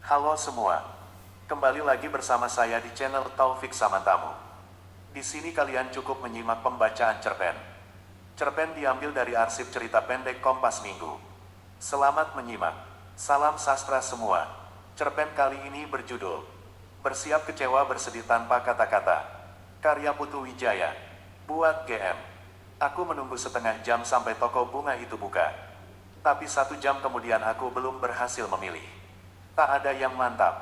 Halo semua, kembali lagi bersama saya di channel Taufik Samantamu. Di sini kalian cukup menyimak pembacaan cerpen. Cerpen diambil dari arsip cerita pendek Kompas Minggu. Selamat menyimak. Salam sastra semua. Cerpen kali ini berjudul Bersiap Kecewa Bersedih Tanpa Kata-Kata. Karya Putu Wijaya. Buat GM. Aku menunggu setengah jam sampai toko bunga itu buka. Tapi 1 jam kemudian aku belum berhasil memilih. Tak ada yang mantap.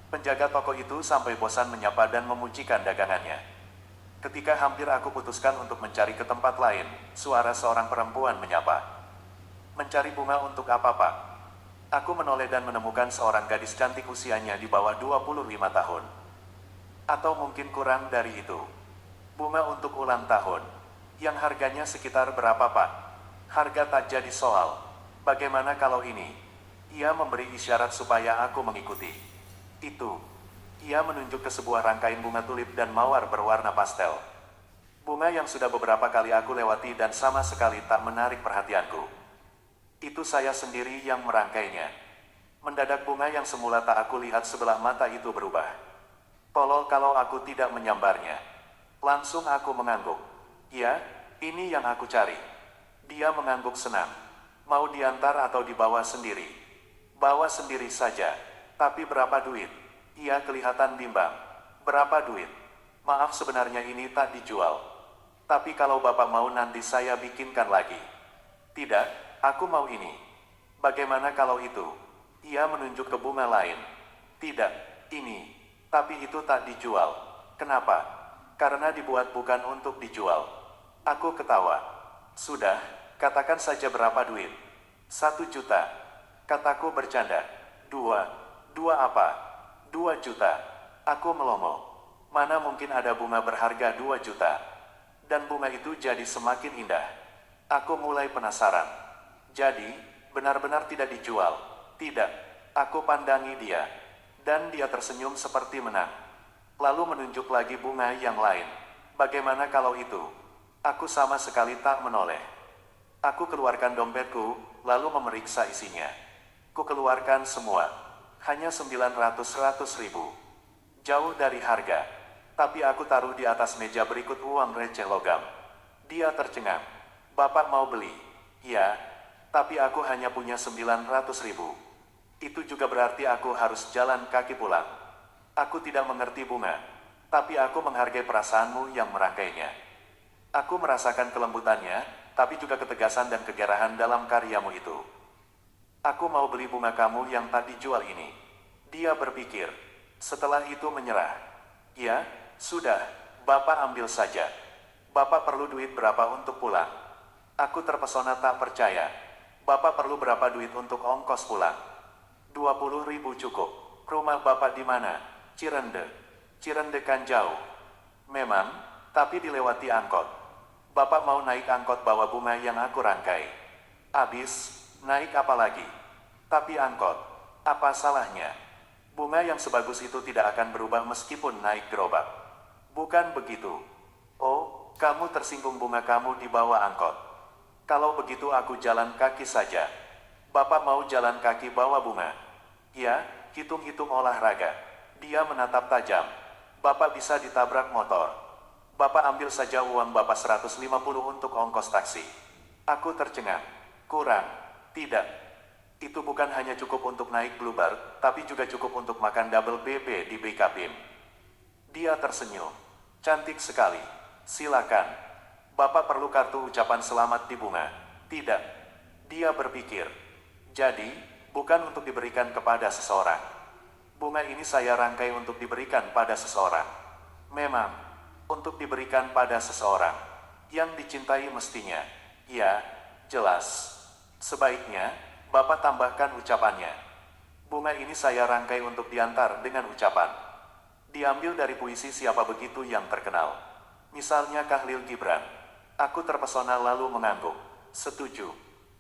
Penjaga toko itu sampai bosan menyapa dan memujikan dagangannya. Ketika hampir aku putuskan untuk mencari ke tempat lain, suara seorang perempuan menyapa. Mencari bunga untuk apa, Pak? Aku menoleh dan menemukan seorang gadis cantik usianya di bawah 25 tahun. Atau mungkin kurang dari itu. Bunga untuk ulang tahun. Yang harganya sekitar berapa, Pak? Harga tak jadi soal. Bagaimana kalau ini? Ia memberi isyarat supaya aku mengikuti. Itu. Ia menunjuk ke sebuah rangkaian bunga tulip dan mawar berwarna pastel. Bunga yang sudah beberapa kali aku lewati dan sama sekali tak menarik perhatianku. Itu saya sendiri yang merangkainya. Mendadak bunga yang semula tak aku lihat sebelah mata itu berubah. Tolol kalau aku tidak menyambarnya. Langsung aku mengangguk. Ya, ini yang aku cari. Dia mengangguk senang. Mau diantar atau dibawa sendiri? Bawa sendiri saja. Tapi berapa duit? Ia kelihatan bimbang. Berapa duit? Maaf, sebenarnya ini tak dijual. Tapi kalau Bapak mau nanti saya bikinkan lagi. Tidak, aku mau ini. Bagaimana kalau itu? Ia menunjuk ke bunga lain. Tidak, ini. Tapi itu tak dijual. Kenapa? Karena dibuat bukan untuk dijual. Aku ketawa. Sudah, katakan saja berapa duit. 1 juta. Kataku bercanda. 2 apa? 2 juta. Aku melongo. Mana mungkin ada bunga berharga 2 juta. Dan bunga itu jadi semakin indah. Aku mulai penasaran. Jadi, benar-benar tidak dijual. Tidak. Aku pandangi dia. Dan dia tersenyum seperti menang. Lalu menunjuk lagi bunga yang lain. Bagaimana kalau itu? Aku sama sekali tak menoleh. Aku keluarkan dompetku, lalu memeriksa isinya. Ku keluarkan semua. Hanya 900 ribu. Jauh dari harga. Tapi aku taruh di atas meja berikut uang receh logam. Dia tercengang. Bapak mau beli? Ya. Tapi aku hanya punya 900 ribu. Itu juga berarti aku harus jalan kaki pulang. Aku tidak mengerti bunga. Tapi aku menghargai perasaanmu yang merangkainya. Aku merasakan kelembutannya, tapi juga ketegasan dan kegerahan dalam karyamu itu. Aku mau beli bunga kamu yang tak dijual ini. Dia berpikir. Setelah itu menyerah. Ya, sudah, Bapak ambil saja. Bapak perlu duit berapa untuk pulang? Aku terpesona tak percaya. Bapak perlu berapa duit untuk ongkos pulang? 20 ribu cukup. Rumah Bapak di mana? Cirende. Cirende kan jauh. Memang, tapi dilewati angkot. Bapak mau naik angkot bawa bunga yang aku rangkai. Abis, naik apa lagi? Tapi angkot, apa salahnya? Bunga yang sebagus itu tidak akan berubah meskipun naik gerobak. Bukan begitu. Oh, kamu tersinggung bunga kamu dibawa angkot. Kalau begitu aku jalan kaki saja. Bapak mau jalan kaki bawa bunga? Ya, hitung-hitung olahraga. Dia menatap tajam. Bapak bisa ditabrak motor. Bapak ambil saja uang Bapak 150 untuk ongkos taksi. Aku tercengang. Kurang. Tidak. Itu bukan hanya cukup untuk naik Bluebird, tapi juga cukup untuk makan double BB di BK PIM. Dia tersenyum. Cantik sekali. Silakan. Bapak perlu kartu ucapan selamat di bunga? Tidak. Dia berpikir. Jadi, bukan untuk diberikan kepada seseorang. Bunga ini saya rangkai untuk diberikan pada seseorang. Memang, untuk diberikan pada seseorang yang dicintai mestinya. Ya, jelas. Sebaiknya, Bapak tambahkan ucapannya. Bunga ini saya rangkai untuk diantar dengan ucapan. Diambil dari puisi siapa begitu yang terkenal. Misalnya Khalil Gibran. Aku terpesona lalu mengangguk. Setuju.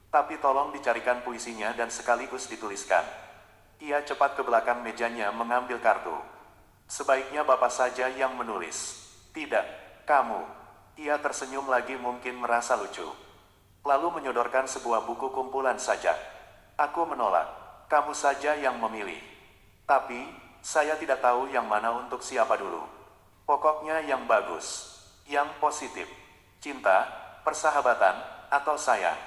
Tapi tolong dicarikan puisinya dan sekaligus dituliskan. Ia cepat ke belakang mejanya mengambil kartu. Sebaiknya Bapak saja yang menulis. Tidak, kamu. Ia tersenyum lagi, mungkin merasa lucu. Lalu menyodorkan sebuah buku kumpulan sajak. Aku menolak. Kamu saja yang memilih. Tapi, saya tidak tahu yang mana untuk siapa dulu. Pokoknya yang bagus, yang positif. Cinta, persahabatan, atau sayang.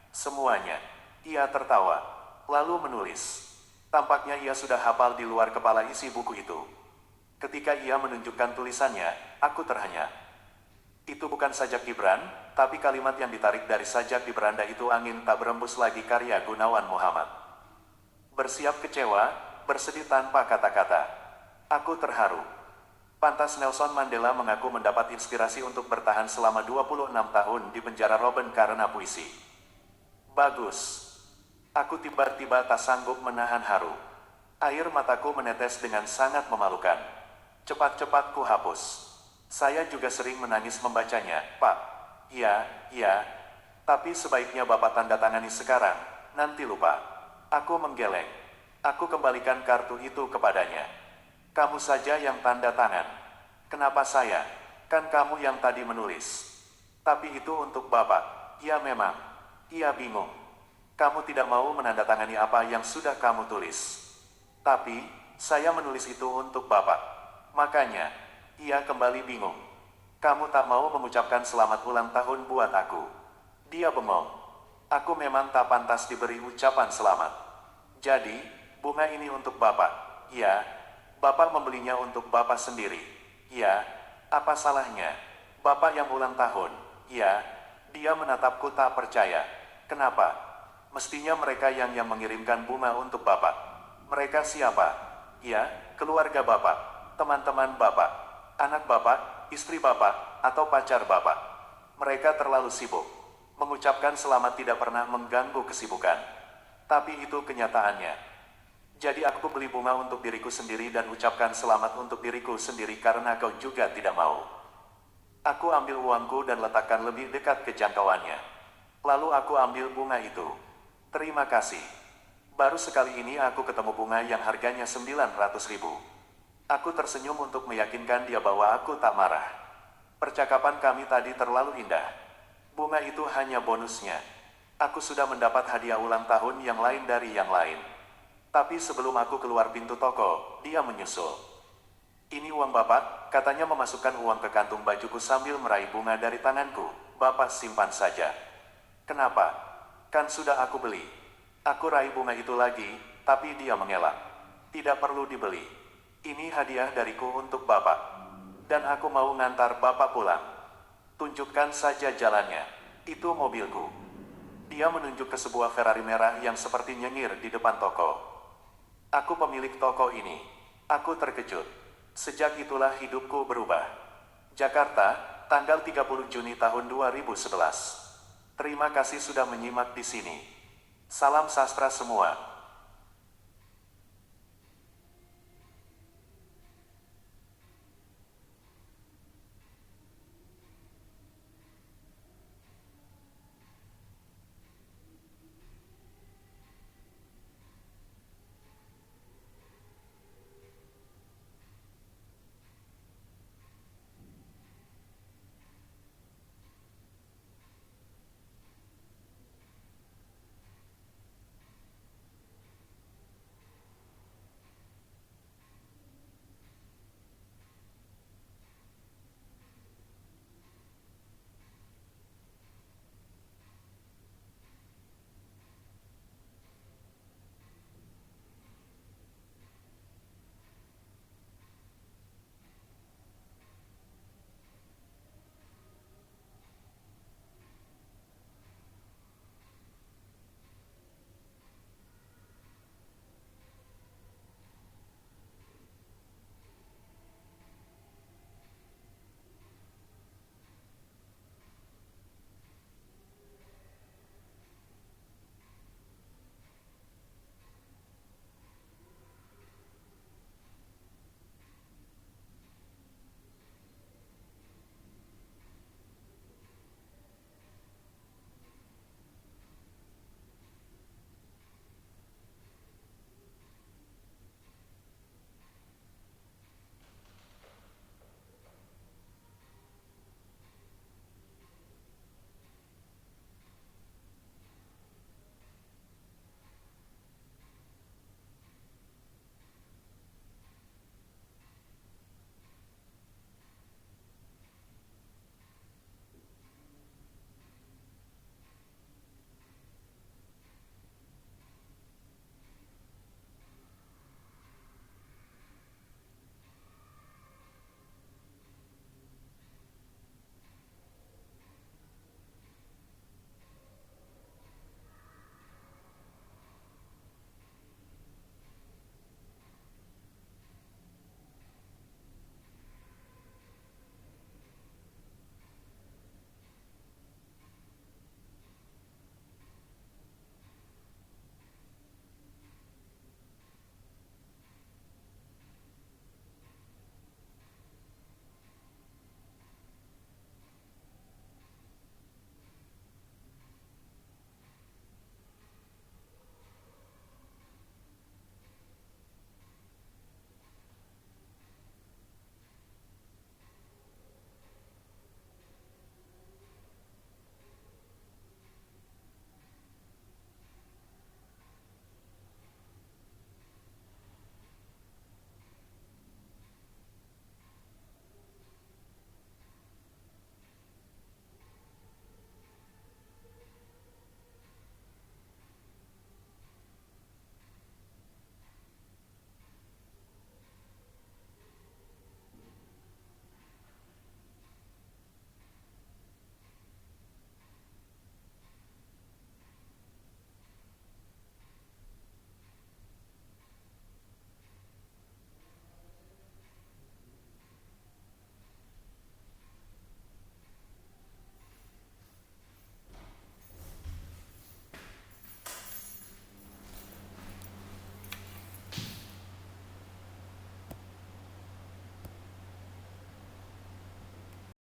Semuanya. Ia tertawa, lalu menulis. Tampaknya ia sudah hafal di luar kepala isi buku itu. Ketika ia menunjukkan tulisannya, aku terhenyak. Itu bukan sajak Gibran, tapi kalimat yang ditarik dari sajak di beranda itu angin tak berembus lagi karya Gunawan Muhammad. Bersiap kecewa, bersedih tanpa kata-kata. Aku terharu. Pantas Nelson Mandela mengaku mendapat inspirasi untuk bertahan selama 26 tahun di penjara Robben karena puisi. Bagus. Aku tiba-tiba tak sanggup menahan haru. Air mataku menetes dengan sangat memalukan. Cepat-cepat ku hapus. Saya juga sering menangis membacanya, Pak. Iya, tapi sebaiknya Bapak tanda tangani sekarang, nanti lupa. Aku menggeleng. Aku kembalikan kartu itu kepadanya. Kamu saja yang tanda tangan. Kenapa saya? Kan kamu yang tadi menulis. Tapi itu untuk Bapak. Ya memang. Ia bingung. Kamu tidak mau menandatangani apa yang sudah kamu tulis. Tapi, saya menulis itu untuk Bapak. Makanya, ia kembali bingung. Kamu tak mau mengucapkan selamat ulang tahun buat aku. Dia bengong. Aku memang tak pantas diberi ucapan selamat. Jadi, bunga ini untuk Bapak. Ya, Bapak membelinya untuk Bapak sendiri. Ya, apa salahnya? Bapak yang ulang tahun. Ya, dia menatapku tak percaya. Kenapa? Mestinya mereka yang mengirimkan bunga untuk Bapak. Mereka siapa? Ya, keluarga Bapak, teman-teman Bapak, anak Bapak, istri Bapak, atau pacar Bapak. Mereka terlalu sibuk. Mengucapkan selamat tidak pernah mengganggu kesibukan. Tapi itu kenyataannya. Jadi aku beli bunga untuk diriku sendiri dan ucapkan selamat untuk diriku sendiri karena kau juga tidak mau. Aku ambil uangku dan letakkan lebih dekat ke jangkauannya. Lalu aku ambil bunga itu. Terima kasih. Baru sekali ini aku ketemu bunga yang harganya 900.000. Aku tersenyum untuk meyakinkan dia bahwa aku tak marah. Percakapan kami tadi terlalu indah. Bunga itu hanya bonusnya. Aku sudah mendapat hadiah ulang tahun yang lain dari yang lain. Tapi sebelum aku keluar pintu toko, dia menyusul. Ini uang Bapak, katanya memasukkan uang ke kantung bajuku sambil meraih bunga dari tanganku. Bapak simpan saja. Kenapa? Kan sudah aku beli. Aku raih bunga itu lagi, tapi dia mengelak. Tidak perlu dibeli. Ini hadiah dariku untuk Bapak. Dan aku mau ngantar Bapak pulang. Tunjukkan saja jalannya. Itu mobilku. Dia menunjuk ke sebuah Ferrari merah yang seperti nyengir di depan toko. Aku pemilik toko ini. Aku terkejut. Sejak itulah hidupku berubah. Jakarta, tanggal 30 Juni tahun 2011. Terima kasih sudah menyimak di sini. Salam sastra semua.